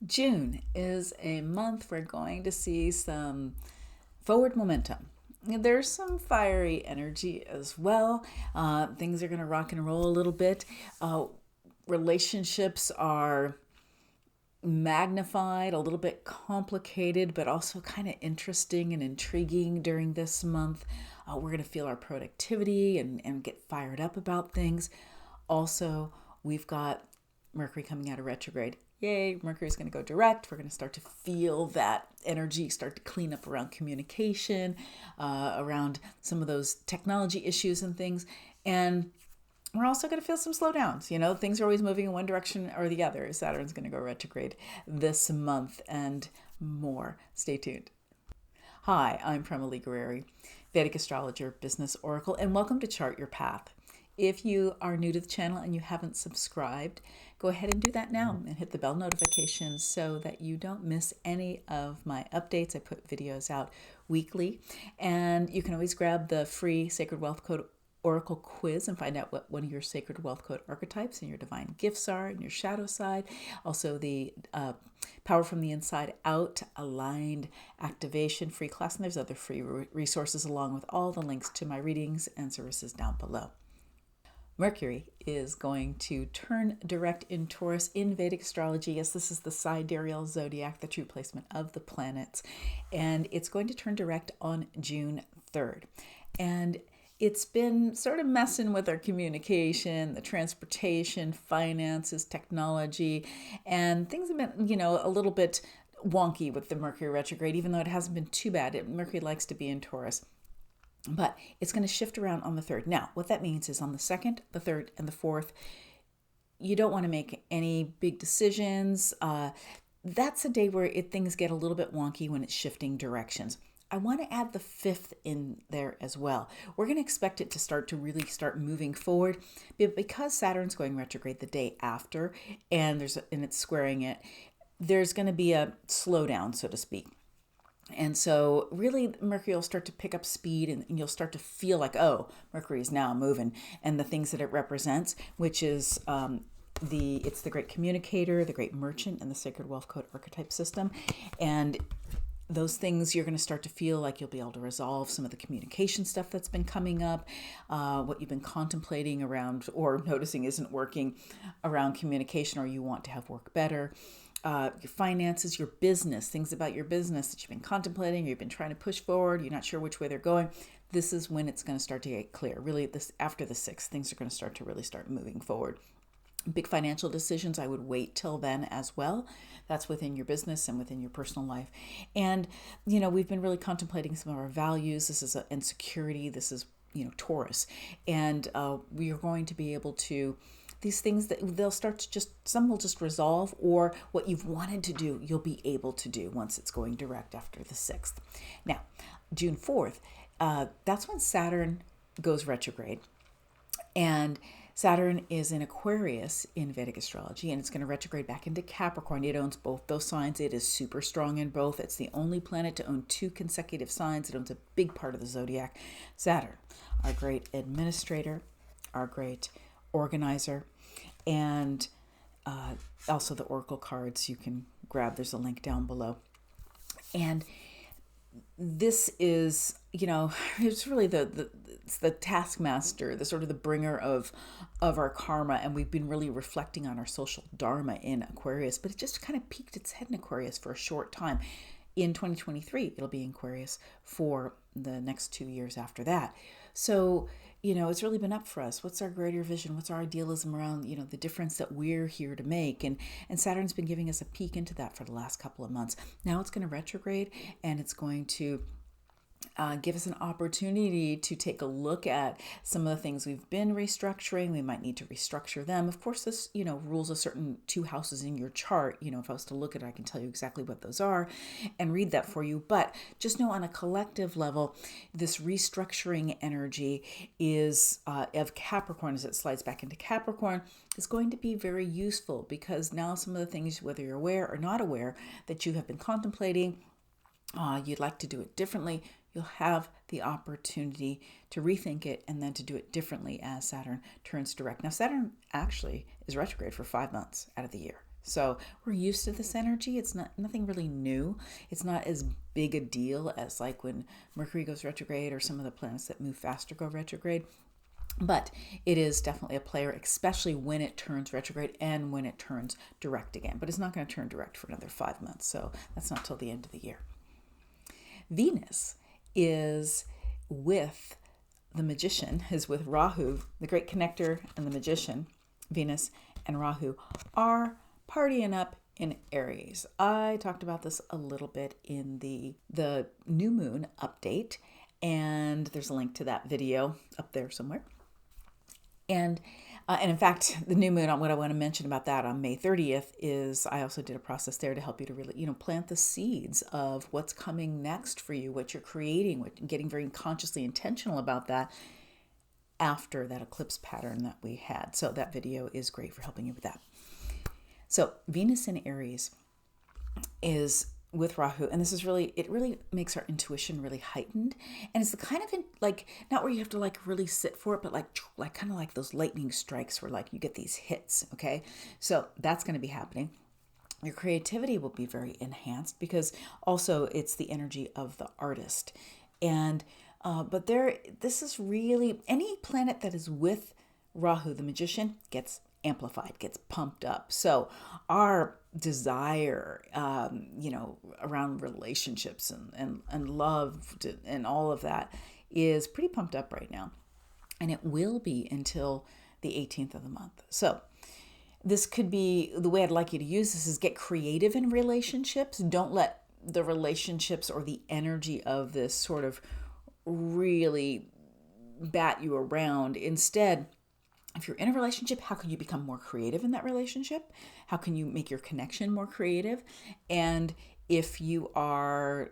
June is a month we're going to see some forward momentum. There's some fiery energy as well. Things are going to rock and roll a little bit. Relationships are magnified, a little bit complicated, but also kind of interesting and intriguing during this month. We're going to feel our productivity and get fired up about things. Also, we've got Mercury coming out of retrograde. Yay, Mercury's going to go direct. We're going to start to feel that energy start to clean up around communication, around some of those technology issues and things. And we're also going to feel some slowdowns. You know, things are always moving in one direction or the other. Saturn's going to go retrograde this month and more. Stay tuned. Hi, I'm Prema, Vedic Astrologer, Business Oracle, and welcome to Chart Your Path. If you are new to the channel and you haven't subscribed, go ahead and do that now and hit the bell notifications so that you don't miss any of my updates. I put videos out weekly, and you can always grab the free Sacred Wealth Code Oracle quiz and find out what one of your Sacred Wealth Code archetypes and your divine gifts are and your shadow side. Also the Power from the Inside Out aligned activation free class, and there's other free resources along with all the links to my readings and services down below. Mercury is going to turn direct in Taurus in Vedic astrology. Yes, this is the sidereal zodiac, the true placement of the planets. And it's going to turn direct on June 3rd. And it's been sort of messing with our communication, the transportation, finances, technology, and things have been, a little bit wonky with the Mercury retrograde, even though it hasn't been too bad. Mercury likes to be in Taurus. But it's going to shift around on the 3rd. Now, what that means is on the 2nd, the 3rd, and the 4th, you don't want to make any big decisions. That's a day where things get a little bit wonky when it's shifting directions. I want to add the 5th in there as well. We're going to expect it to really start moving forward, but because Saturn's going retrograde the day after, and it's squaring it, there's going to be a slowdown, so to speak. And so really Mercury will start to pick up speed, and you'll start to feel like, oh, Mercury is now moving, and the things that it represents, which is it's the great communicator, the great merchant, and the Sacred Wealth Code Archetype system. And those things you're going to start to feel like you'll be able to resolve some of the communication stuff that's been coming up, what you've been contemplating around or noticing isn't working around communication, or you want to have work better. Your finances, your business, things about your business that you've been contemplating, you've been trying to push forward, you're not sure which way they're going. This is when it's going to start to get clear. Really, after the 6th, things are going to start moving forward. Big financial decisions, I would wait till then as well. That's within your business and within your personal life. And, we've been really contemplating some of our values. This is insecurity. This is, Taurus. And we are going to be able to these things that they'll start to some will just resolve, or what you've wanted to do, you'll be able to do once it's going direct after the 6th. Now, June 4th, that's when Saturn goes retrograde. And Saturn is in Aquarius in Vedic astrology, and it's going to retrograde back into Capricorn. It owns both those signs. It is super strong in both. It's the only planet to own 2 consecutive signs. It owns a big part of the zodiac. Saturn, our great administrator, our great organizer, and also the oracle cards you can grab. There's a link down below. And this is, it's really it's the taskmaster, the sort of the bringer of our karma, and we've been really reflecting on our social dharma in Aquarius, but it just kind of peeked its head in Aquarius for a short time. In 2023, it'll be in Aquarius for the next 2 years after that. So, it's really been up for us. What's our greater vision? What's our idealism around, the difference that we're here to make? And Saturn's been giving us a peek into that for the last couple of months. Now it's going to retrograde, and it's going to give us an opportunity to take a look at some of the things we've been restructuring. We might need to restructure them. Of course, this, rules a certain 2 houses in your chart. If I was to look at it, I can tell you exactly what those are and read that for you. But just know on a collective level, this restructuring energy is of Capricorn, as it slides back into Capricorn, is going to be very useful, because now some of the things, whether you're aware or not aware, that you have been contemplating, you'd like to do it differently, you'll have the opportunity to rethink it and then to do it differently as Saturn turns direct. Now, Saturn actually is retrograde for 5 months out of the year. So we're used to this energy. It's nothing really new. It's not as big a deal as like when Mercury goes retrograde or some of the planets that move faster go retrograde. But it is definitely a player, especially when it turns retrograde and when it turns direct again. But it's not going to turn direct for another 5 months. So that's not till the end of the year. Venus is with the Magician, is with Rahu, the great connector and the Magician. Venus and Rahu are partying up in Aries. I talked about this a little bit in the new moon update, and there's a link to that video up there somewhere. And in fact, the new moon, what I want to mention about that on May 30th is I also did a process there to help you to really, plant the seeds of what's coming next for you, what you're creating, getting very consciously intentional about that after that eclipse pattern that we had. So that video is great for helping you with that. So Venus in Aries is with Rahu, and this is it really makes our intuition really heightened, and it's the kind of not where you have to really sit for it, but like kind of like those lightning strikes where you get these hits. Okay, so that's going to be happening. Your creativity will be very enhanced because also it's the energy of the artist, and this is really any planet that is with Rahu, the Magician, gets amplified, gets pumped up. So our desire, around relationships and love and all of that is pretty pumped up right now. And it will be until the 18th of the month. So this could be, the way I'd like you to use this is get creative in relationships. Don't let the relationships or the energy of this sort of really bat you around. Instead, if you're in a relationship, how can you become more creative in that relationship? How can you make your connection more creative? And if you are,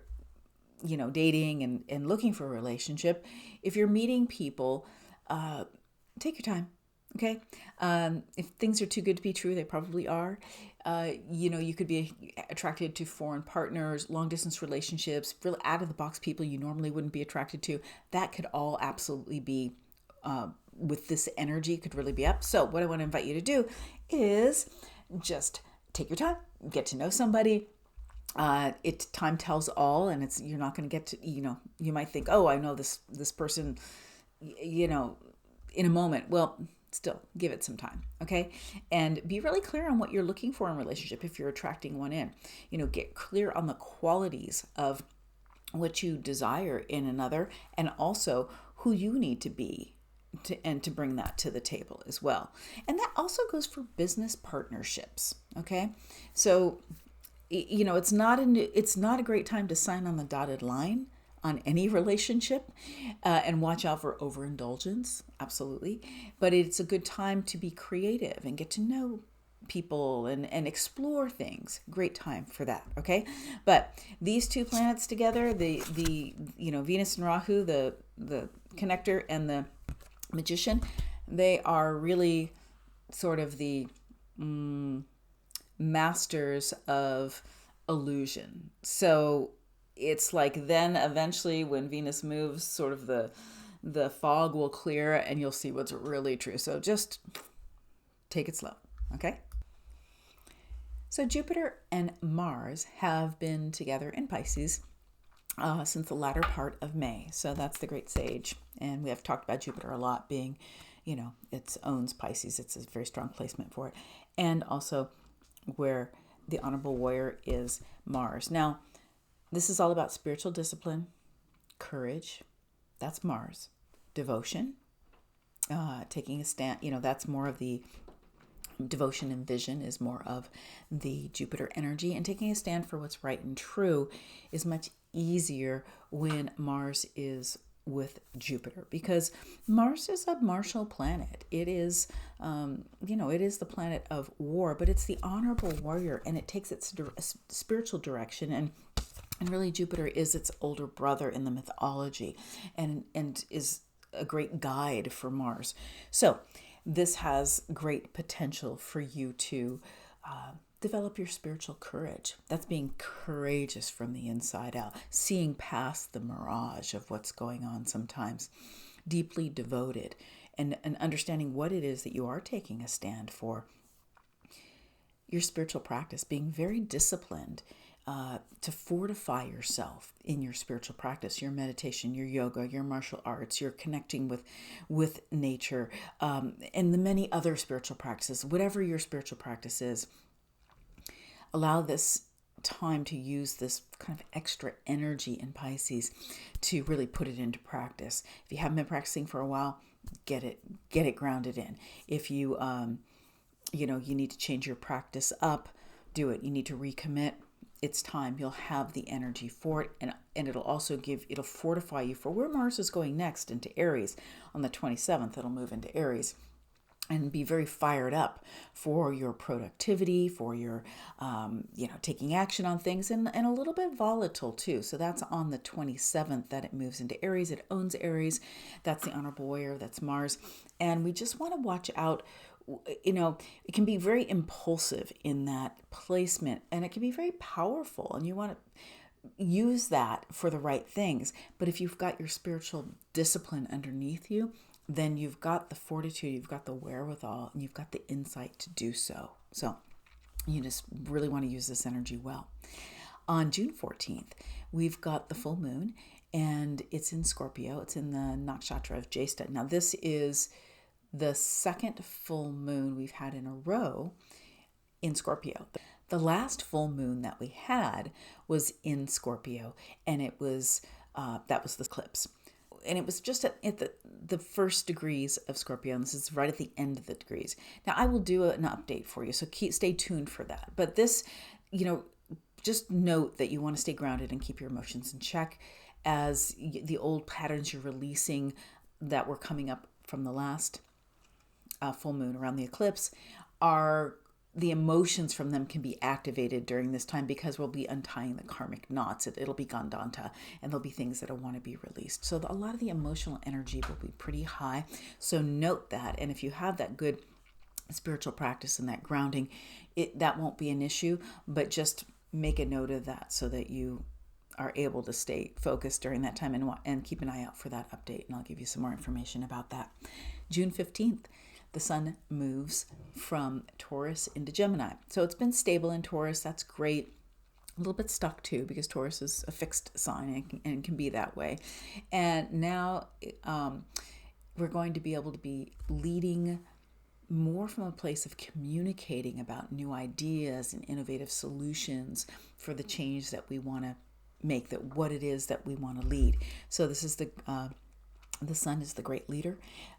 dating and looking for a relationship, if you're meeting people, take your time, okay? If things are too good to be true, they probably are. You could be attracted to foreign partners, long distance relationships, real out of the box people you normally wouldn't be attracted to. That could all absolutely be with this energy, could really be up. So what I want to invite you to do is just take your time, get to know somebody. Time tells all, and you're not going to get to, you might think, oh, I know this person, in a moment. Well, still give it some time. Okay. And be really clear on what you're looking for in a relationship. If you're attracting one in, get clear on the qualities of what you desire in another, and also who you need to be to bring that to the table as well. And that also goes for business partnerships. Okay. So, it's not a great time to sign on the dotted line on any relationship, and watch out for overindulgence. Absolutely. But it's a good time to be creative and get to know people and explore things. Great time for that. Okay. But these two planets together, the Venus and Rahu, the connector and the Magician, they are really sort of the masters of illusion. So it's like then eventually when Venus moves, sort of the fog will clear and you'll see what's really true. So just take it slow. Okay. So Jupiter and Mars have been together in Pisces since the latter part of May. So that's the great sage. And we have talked about Jupiter a lot being, it owns Pisces. It's a very strong placement for it. And also where the honorable warrior is Mars. Now, this is all about spiritual discipline, courage. That's Mars. Devotion, taking a stand. That's more of the devotion and vision is more of the Jupiter energy. And taking a stand for what's right and true is much easier when Mars is with Jupiter, because Mars is a martial planet. It is, it is the planet of war, but it's the honorable warrior, and it takes its spiritual direction. And really Jupiter is its older brother in the mythology and is a great guide for Mars. So this has great potential for you to develop your spiritual courage. That's being courageous from the inside out, seeing past the mirage of what's going on sometimes, deeply devoted, and understanding what it is that you are taking a stand for. your spiritual practice, being very disciplined to fortify yourself in your spiritual practice, your meditation, your yoga, your martial arts, your connecting with nature, and the many other spiritual practices. Whatever your spiritual practice is, allow this time to use this kind of extra energy in Pisces to really put it into practice. If you haven't been practicing for a while, get it grounded in. If you you need to change your practice up, do it. You need to recommit. It's time. You'll have the energy for it, and it'll fortify you for where Mars is going next, into Aries. On the 27th, it'll move into Aries and be very fired up for your productivity, for your, taking action on things, and a little bit volatile too. So that's on the 27th that it moves into Aries. It owns Aries. That's the honorable warrior. That's Mars. And we just want to watch out. It can be very impulsive in that placement, and it can be very powerful, and you want to use that for the right things. But if you've got your spiritual discipline underneath you, then you've got the fortitude, you've got the wherewithal, and you've got the insight to do so. So you just really want to use this energy well. On June 14th, we've got the full moon, and it's in Scorpio. It's in the nakshatra of Jesta. Now, this is the second full moon we've had in a row in Scorpio. The last full moon that we had was in Scorpio, and it was that was the eclipse. And it was just at the first degrees of Scorpio, and this is right at the end of the degrees. Now, I will do an update for you, so stay tuned for that. But this, just note that you want to stay grounded and keep your emotions in check, as the old patterns you're releasing that were coming up from the last full moon around the eclipse the emotions from them can be activated during this time, because we'll be untying the karmic knots. It'll be Gandanta, and there'll be things that will want to be released. So a lot of the emotional energy will be pretty high. So note that. And if you have that good spiritual practice and that grounding, that won't be an issue, but make a note of that so that you are able to stay focused during that time, and keep an eye out for that update. And I'll give you some more information about that. June 15th. The sun moves from Taurus into Gemini. So it's been stable in Taurus. That's great. A little bit stuck too, because Taurus is a fixed sign and can be that way. And now we're going to be able to be leading more from a place of communicating about new ideas and innovative solutions for the change that we want to make, that what it is that we want to lead. So this is the sun is the great leader.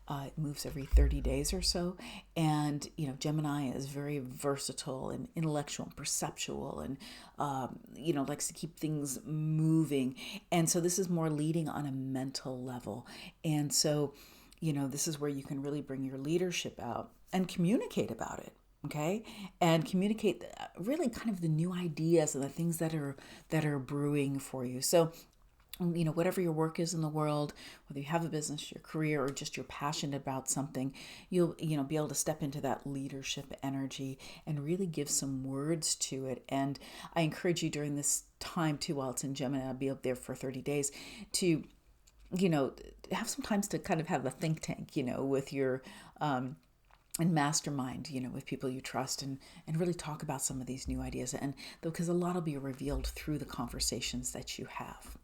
It moves every 30 days or so. And, Gemini is very versatile and intellectual and perceptual, and, likes to keep things moving. And so this is more leading on a mental level. And so, this is where you can really bring your leadership out and communicate about it. Okay. And communicate really kind of the new ideas and the things that are brewing for you. So, whatever your work is in the world, whether you have a business, your career, or just you're passionate about something, you'll be able to step into that leadership energy and really give some words to it. And I encourage you during this time too, while it's in Gemini, I'll be up there for 30 days, to have some times to kind of have a think tank, with your and mastermind, with people you trust, and really talk about some of these new ideas. And because a lot will be revealed through the conversations that you have.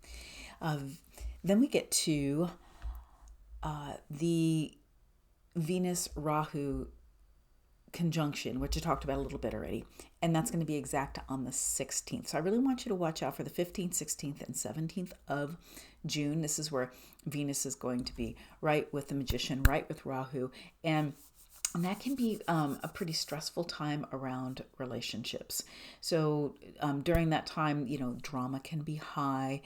Then we get to the Venus-Rahu conjunction, which I talked about a little bit already, and that's going to be exact on the 16th. So I really want you to watch out for the 15th, 16th, and 17th of June. This is where Venus is going to be right with the Magician, right with Rahu, and that can be a pretty stressful time around relationships. So during that time, drama can be high,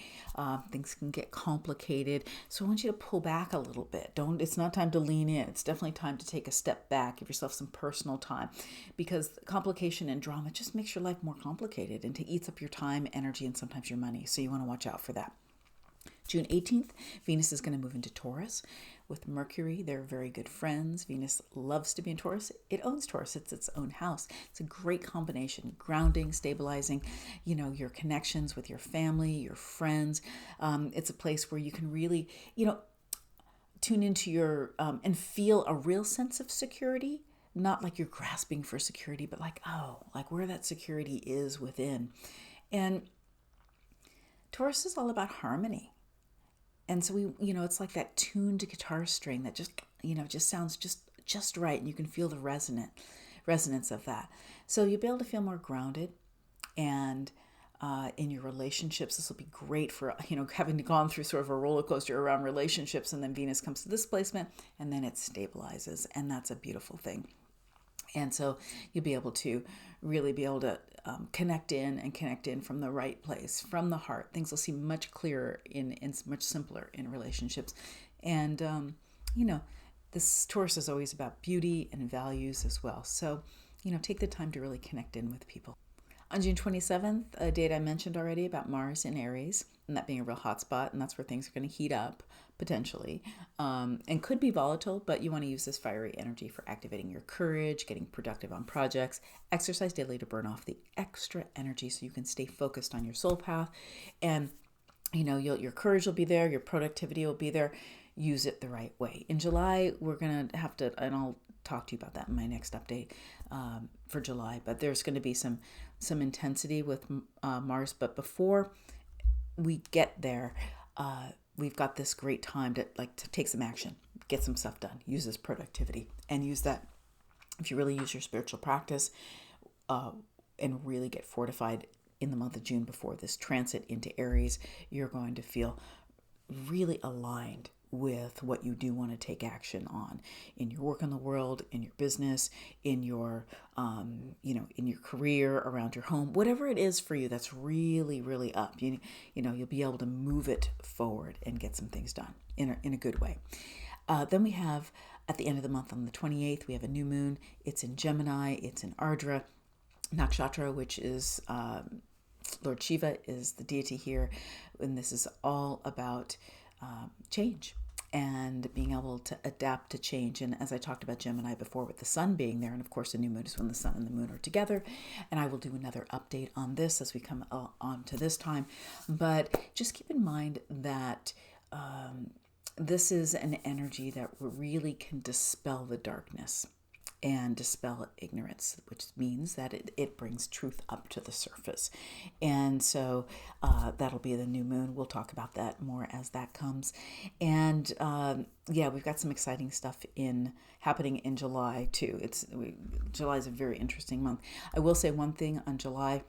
things can get complicated. So I want you to pull back a little bit. It's not time to lean in. It's definitely time to take a step back. Give yourself some personal time, because complication and drama just makes your life more complicated, and it eats up your time, energy, and sometimes your money. So you want to watch out for that. June 18th, Venus is going to move into Taurus with Mercury. They're very good friends. Venus loves to be in Taurus. It owns Taurus. It's its own house. It's a great combination, grounding, stabilizing, your connections with your family, your friends. It's a place where you can really, tune into your, and feel a real sense of security not like you're grasping for security, but like, oh, like where that security is within. And Taurus is all about harmony. And so it's like that tuned guitar string that just sounds just right, and you can feel the resonance of that. So you'll be able to feel more grounded, and in your relationships, this will be great for having gone through sort of a roller coaster around relationships, and then Venus comes to this placement, and then it stabilizes, and that's a beautiful thing. And so you'll be able to really be able to connect in from the right place, from the heart. Things will seem much clearer and much simpler in relationships. And, this Taurus is always about beauty and values as well. So, take the time to really connect in with people. On June 27th, a date I mentioned already about Mars in Aries, and that being a real hot spot, and that's where things are going to heat up, potentially, and could be volatile, but you want to use this fiery energy for activating your courage, getting productive on projects, exercise daily to burn off the extra energy so you can stay focused on your soul path, and, your courage will be there, your productivity will be there. Use it the right way. In July, we're going to have to, and I'll talk to you about that in my next update for July, but there's going to be some intensity with Mars. But before we get there, we've got this great time to take some action, get some stuff done, use this productivity, and use that. If you really use your spiritual practice and really get fortified in the month of June before this transit into Aries, you're going to feel really aligned with what you do want to take action on in your work in the world, in your business, in your, in your career, around your home, whatever it is for you that's really, really up. You'll be able to move it forward and get some things done in a good way. Then we have at the end of the month on the 28th, we have a new moon. It's in Gemini. It's in Ardra Nakshatra, which is Lord Shiva is the deity here, and this is all about change and being able to adapt to change. And as I talked about Gemini before with the sun being there, and of course the new moon is when the sun and the moon are together, and I will do another update on this as we come on to this time. But just keep in mind that this is an energy that really can dispel the darkness and dispel ignorance, which means that it brings truth up to the surface. And so that'll be the new moon. We'll talk about that more as that comes. And we've got some exciting stuff happening in July too. July is a very interesting month. I will say one thing on July,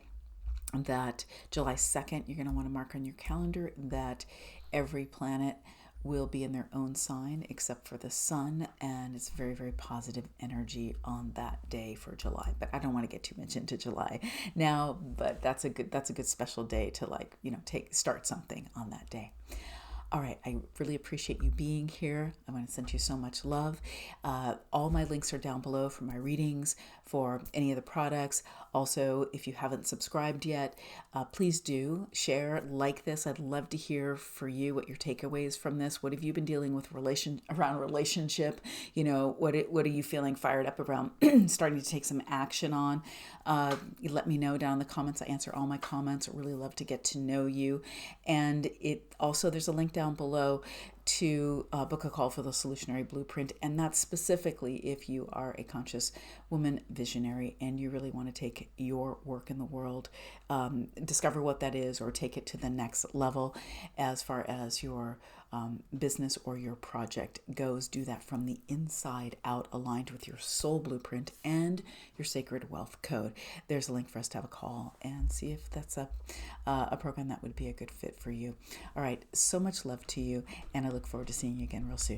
that July 2nd, you're going to want to mark on your calendar that every planet will be in their own sign except for the sun, and it's very, very positive energy on that day for July. But I don't want to get too much into July now, but that's a good special day to start something on that day. All right, I really appreciate you being here. I want to send you so much love. All my links are down below for my readings, for any of the products. Also, if you haven't subscribed yet, please do share, like this. I'd love to hear for you what your takeaways from this. What have you been dealing with around relationship? What are you feeling fired up around starting to take some action on? You let me know down in the comments. I answer all my comments. I really love to get to know you. And there's a link down below to book a call for the Solutionary Blueprint, and that's specifically if you are a conscious woman visionary and you really want to take your work in the world, discover what that is, or take it to the next level as far as your business or your project goes. Do that from the inside out, aligned with your soul blueprint and your Sacred Wealth Code. There's a link for us to have a call and see if that's a program that would be a good fit for you. All right, so much love to you, and I look forward to seeing you again real soon.